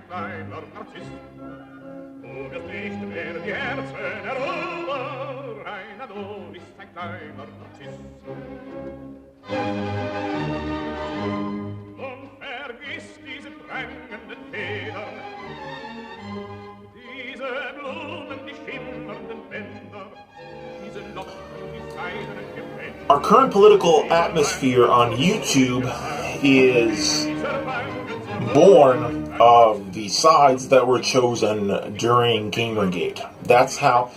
kleiner Narzisst. Du wirst nicht mehr die Herzen erobern, ein Adonis, ein kleiner Narzisst. Und vergiss diese prangenden Federn, diese Blumen, die schimmernden Bänder, diese Locken, die seidenen Gewänder. Our current political atmosphere on YouTube is born of the sides that were chosen during Gamergate. That's how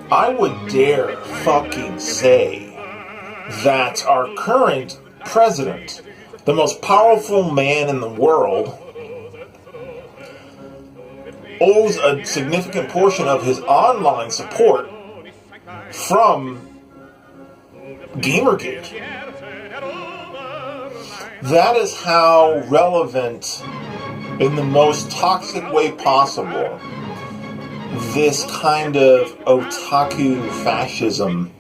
I would dare fucking say that our current president, the most powerful man in the world, owes a significant portion of his online support from Gamergate. That is how relevant, in the most toxic way possible, this kind of otaku fascism,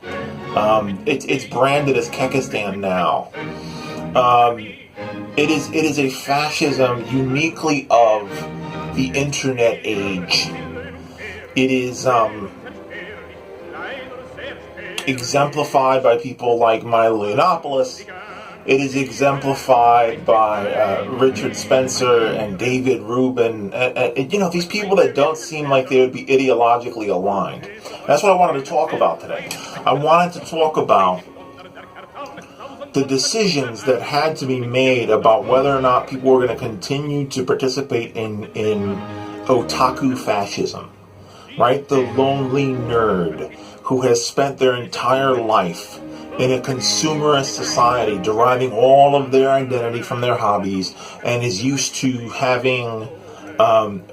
it's branded as Kekistan now. It is a fascism uniquely of the internet age. It is exemplified by people like Milo Yiannopoulos. It is exemplified by Richard Spencer and David Rubin. These people that don't seem like they would be ideologically aligned. That's what I wanted to talk about today. I wanted to talk about the decisions that had to be made about whether or not people were going to continue to participate in otaku fascism. Right? The lonely nerd who has spent their entire life in a consumerist society, deriving all of their identity from their hobbies, and is used to having,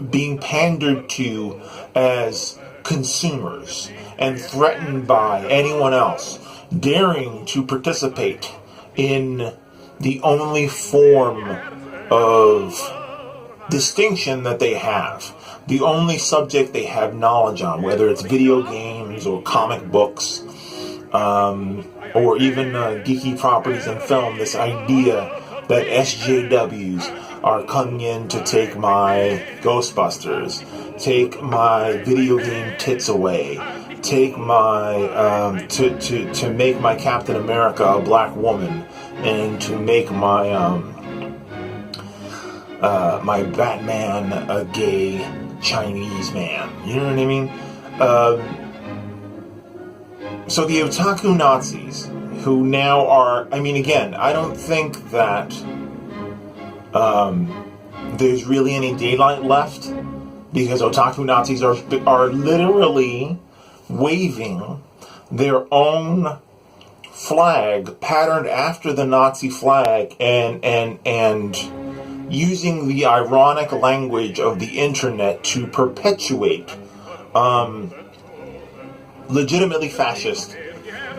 being pandered to as consumers, and threatened by anyone else daring to participate in the only form of distinction that they have, the only subject they have knowledge on, whether it's video games or comic books, or even geeky properties in film. This idea that SJWs are coming in to take my Ghostbusters, take my video game tits away, take my to make my Captain America a black woman, and to make my my Batman a gay Chinese man. You know what I mean? So the otaku Nazis, who now are, I mean, again, I don't think that there's really any daylight left, because otaku Nazis are literally waving their own flag patterned after the Nazi flag, and using the ironic language of the internet to perpetuate legitimately fascist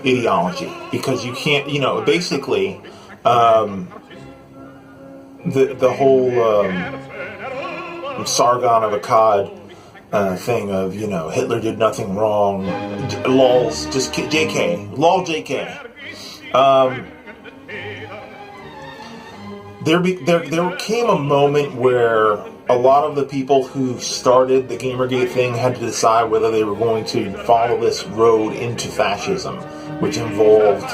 ideology, because you can't, basically the whole Sargon of Akkad thing of, Hitler did nothing wrong, lols, just JK, lol JK. There came a moment where a lot of the people who started the Gamergate thing had to decide whether they were going to follow this road into fascism, which involved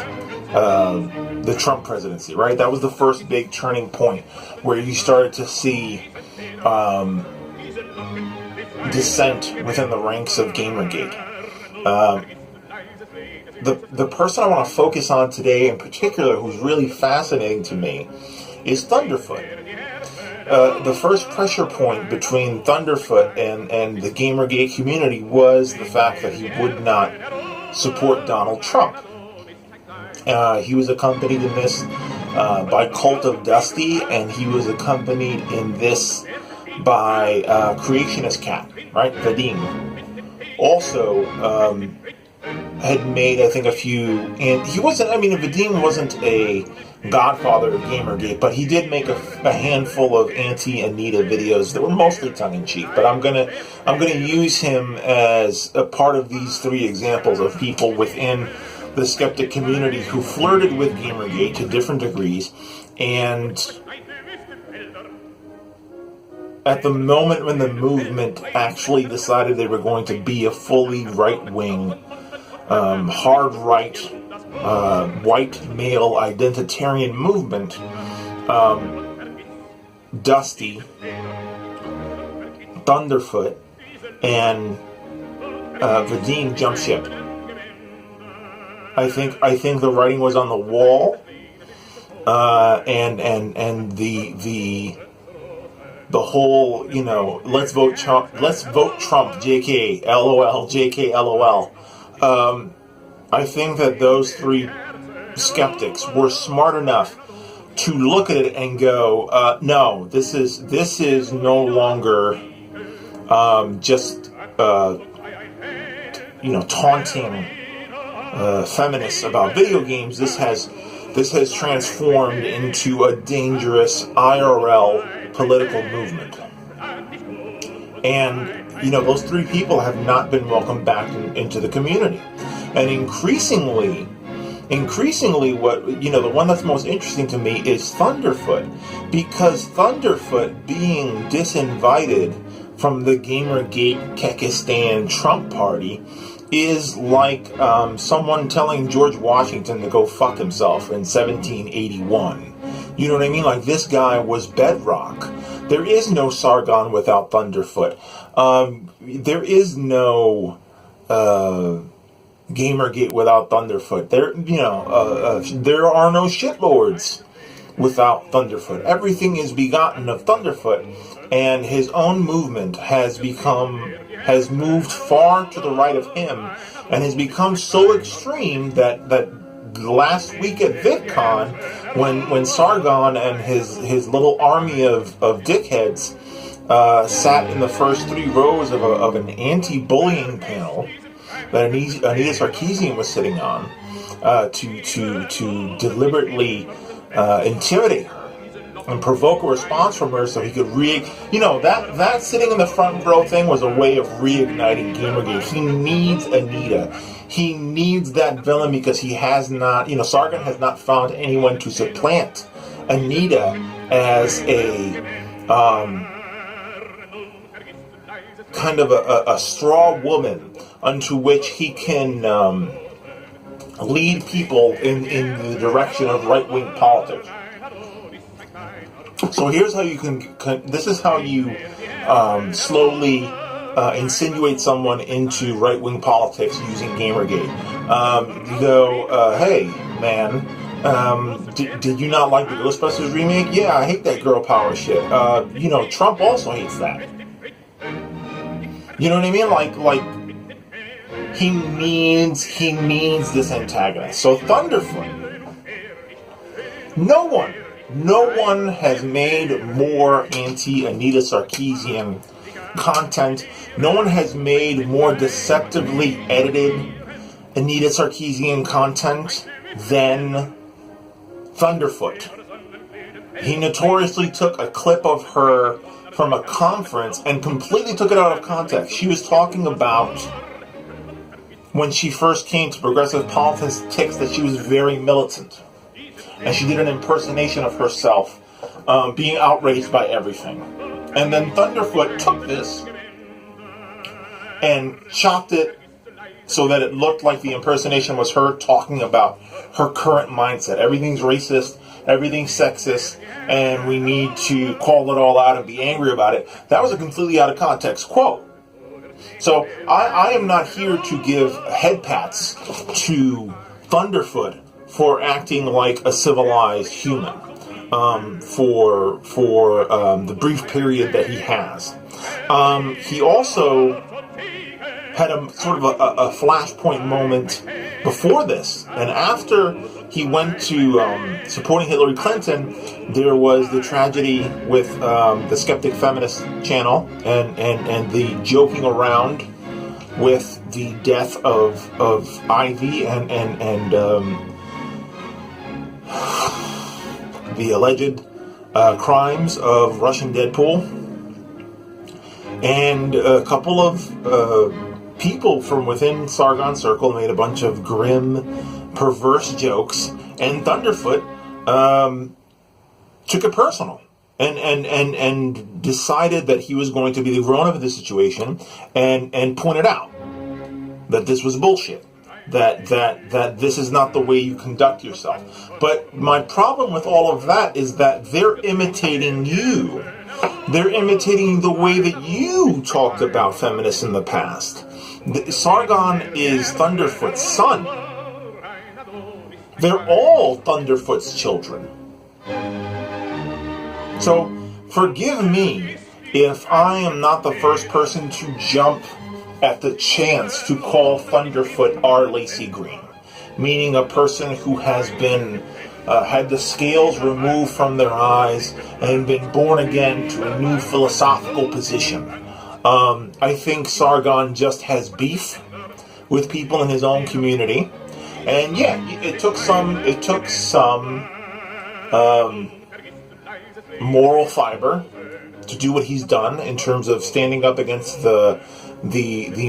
the Trump presidency, right? That was the first big turning point where you started to see dissent within the ranks of Gamergate. The person I want to focus on today in particular, who's really fascinating to me, is Thunderfoot. The first pressure point between Thunderfoot and the Gamergate community was the fact that he would not support Donald Trump. He was accompanied in this by Cult of Dusty, and he was accompanied in this by Creationist Cat, right? Vadim. Also had made, I think, a few, and he wasn't, Vadim wasn't a godfather of Gamergate, but he did make a handful of anti-Anita videos that were mostly tongue-in-cheek. But I'm gonna use him as a part of these three examples of people within the skeptic community who flirted with Gamergate to different degrees, and at the moment when the movement actually decided they were going to be a fully right-wing, hard right, white male identitarian movement, Dusty, Thunderfoot, and Vadim jumped ship. I think the writing was on the wall, and the whole, let's vote Trump, JK, LOL, JK, LOL. I think that those three skeptics were smart enough to look at it and go, no, this is no longer just taunting feminists about video games. This has transformed into a dangerous IRL political movement. And those three people have not been welcomed back into the community. And increasingly, what the one that's most interesting to me is Thunderfoot, because Thunderfoot being disinvited from the Gamergate Kekistan Trump party is like someone telling George Washington to go fuck himself in 1781. You know what I mean? Like, this guy was bedrock. There is no Sargon without Thunderfoot. There is no Gamergate without Thunderfoot. There are no shitlords without Thunderfoot. Everything is begotten of Thunderfoot, and his own movement has moved far to the right of him, and has become so extreme that last week at VidCon, when Sargon and his little army of dickheads sat in the first three rows of an anti-bullying panel that Anita Sarkeesian was sitting on, to deliberately intimidate her and provoke a response from her so he could that sitting in the front row thing was a way of reigniting Gamergate. He needs Anita. He needs that villain because he has not, Sargon has not found anyone to supplant Anita as a kind of a straw woman unto which he can lead people in the direction of right-wing politics. So here's how you this is how you slowly insinuate someone into right-wing politics using Gamergate. You go, hey, man, did you not like the Ghostbusters remake? Yeah, I hate that girl power shit. Trump also hates that. You know what I mean? Like he needs this antagonist. So Thunderfoot, no one has made more anti-Anita Sarkeesian content. No one has made more deceptively edited Anita Sarkeesian content than Thunderfoot. He notoriously took a clip of her from a conference and completely took it out of context. She was talking about when she first came to progressive politics that she was very militant. And she did an impersonation of herself, being outraged by everything. And then Thunderfoot took this and chopped it so that it looked like the impersonation was her talking about her current mindset. Everything's racist, everything's sexist, and we need to call it all out and be angry about it. That was a completely out of context quote. So I am not here to give head pats to Thunderfoot for acting like a civilized human for the brief period that he has. He also had a sort of a flashpoint moment before this, and after he went to supporting Hillary Clinton, there was the tragedy with the Skeptic Feminist channel and the joking around with the death of Ivy and the alleged crimes of Russian Deadpool, and a couple of people from within Sargon Circle made a bunch of grim, perverse jokes, and Thunderfoot took it personal and decided that he was going to be the grown-up of the situation and pointed out that this was bullshit. That this is not the way you conduct yourself. But my problem with all of that is that they're imitating you. They're imitating the way that you talked about feminists in the past. Sargon is Thunderfoot's son. They're all Thunderfoot's children. So, forgive me if I am not the first person to jump at the chance to call Thunderfoot our Lacy Green, meaning a person who has been had the scales removed from their eyes and been born again to a new philosophical position. I think Sargon just has beef with people in his own community, and yeah, it took some moral fiber to do what he's done in terms of standing up against the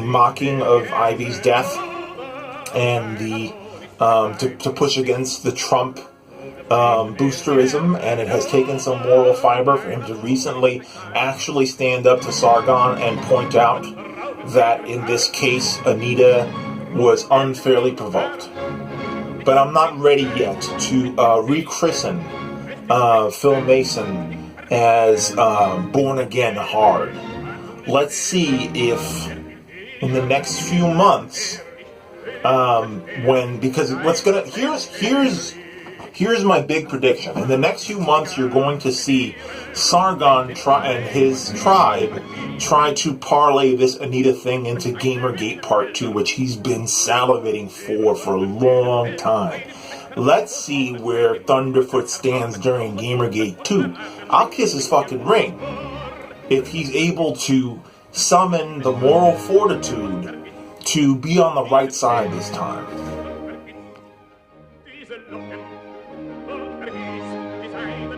mocking of Ivy's death and the to push against the Trump boosterism, and it has taken some moral fiber for him to recently actually stand up to Sargon and point out that in this case Anita was unfairly provoked. But I'm not ready yet to rechristen Phil Mason as born again hard. Let's see if in the next few months, here's my big prediction. In the next few months, you're going to see Sargon and his tribe try to parlay this Anita thing into Gamergate Part 2, which he's been salivating for a long time. Let's see where Thunderfoot stands during Gamergate 2. I'll kiss his fucking ring if he's able to summon the moral fortitude to be on the right side this time. Diese Locken, und er hieß, die seinen